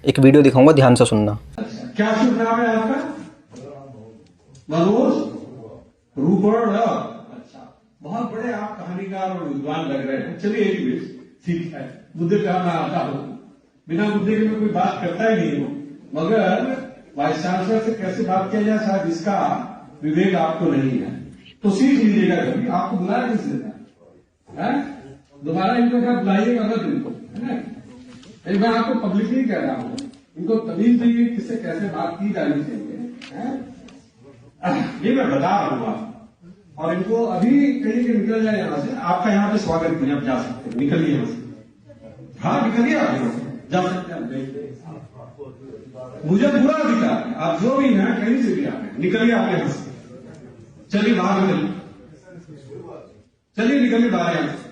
एक वीडियो दिखाऊंगा, ध्यान से सुनना। क्या शुभ नाम है आपका? मनोज रूपड़। अच्छा, बहुत बड़े आप कहानीकार और विद्वान लग रहे हैं। चलिए ठीक है, मुद्दे पे मैं आता हूँ। बिना मुद्दे के मैं कोई बात करता ही नहीं हूँ, मगर वाइस चांसलर से कैसे बात किया जाए शायद इसका विवेक आपको नहीं है, तो सीख लीजिएगा। कभी आपको बुलाया किसने है? दोबारा इनको क्या बुलाइएगा मत इनको, है ना? मैं आपको पब्लिकली कह रहा हूँ, इनको तमीज नहीं किससे कैसे बात की जानी चाहिए, ये मैं बता रहा हूँ आपको। और इनको अभी कहीं के निकल जाए यहाँ से, आपका यहाँ पे स्वागत नहीं, आप जा सकते हैं, निकलिए यहाँ से। हाँ निकलिए, आप यहाँ से जा सकते हैं। मुझे पूरा अधिकार है, आप जो भी हैं कहीं से भी आए, निकलिए आप यहाँ से। चलिए बाहर निकलिए, चलिए निकलिए बाहर यहाँ से।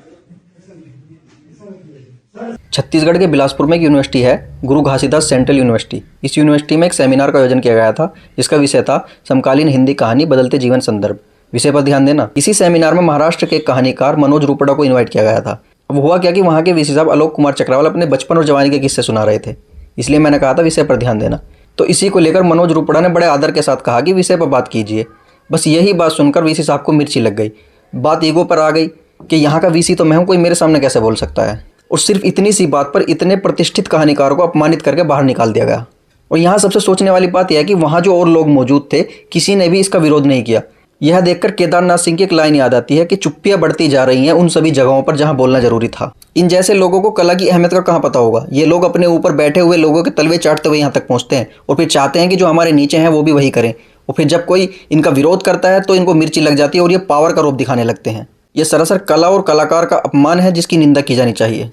छत्तीसगढ़ के बिलासपुर में एक यूनिवर्सिटी है, गुरु घासीदास सेंट्रल यूनिवर्सिटी। इस यूनिवर्सिटी में एक सेमिनार का आयोजन किया गया था, जिसका विषय था समकालीन हिंदी कहानी बदलते जीवन संदर्भ। विषय पर ध्यान देना। इसी सेमिनार में महाराष्ट्र के एक कहानीकार मनोज रूपड़ा को इन्वाइट किया गया था। अब हुआ क्या कि वहाँ के वीसी साहब आलोक कुमार चक्रवाल अपने बचपन और जवानी के किस्से सुना रहे थे, इसलिए मैंने कहा था विषय पर ध्यान देना। तो इसी को लेकर मनोज रूपड़ा ने बड़े आदर के साथ कहा कि विषय पर बात कीजिए। बस यही बात सुनकर वीसी साहब को मिर्ची लग गई। बात ईगो पर आ गई कि यहाँ का वीसी तो मैं हूँ, कोई मेरे सामने कैसे बोल सकता है। और सिर्फ इतनी सी बात पर इतने प्रतिष्ठित कहानीकारों को अपमानित करके बाहर निकाल दिया गया। और यहाँ सबसे सोचने वाली बात यह है कि वहाँ जो और लोग मौजूद थे, किसी ने भी इसका विरोध नहीं किया। यह देखकर केदारनाथ सिंह की एक लाइन याद आती है कि चुप्पियाँ बढ़ती जा रही हैं उन सभी जगहों पर जहाँ बोलना जरूरी था। इन जैसे लोगों को कला की अहमियत का कहाँ पता होगा। ये लोग अपने ऊपर बैठे हुए लोगों के तलवे चाटते हुए यहाँ तक पहुँचते हैं और फिर चाहते हैं कि जो हमारे नीचे हैं वो भी वही करें। और फिर जब कोई इनका विरोध करता है तो इनको मिर्ची लग जाती है और ये पावर का रूप दिखाने लगते हैं। ये सरासर कला और कलाकार का अपमान है, जिसकी निंदा की जानी चाहिए।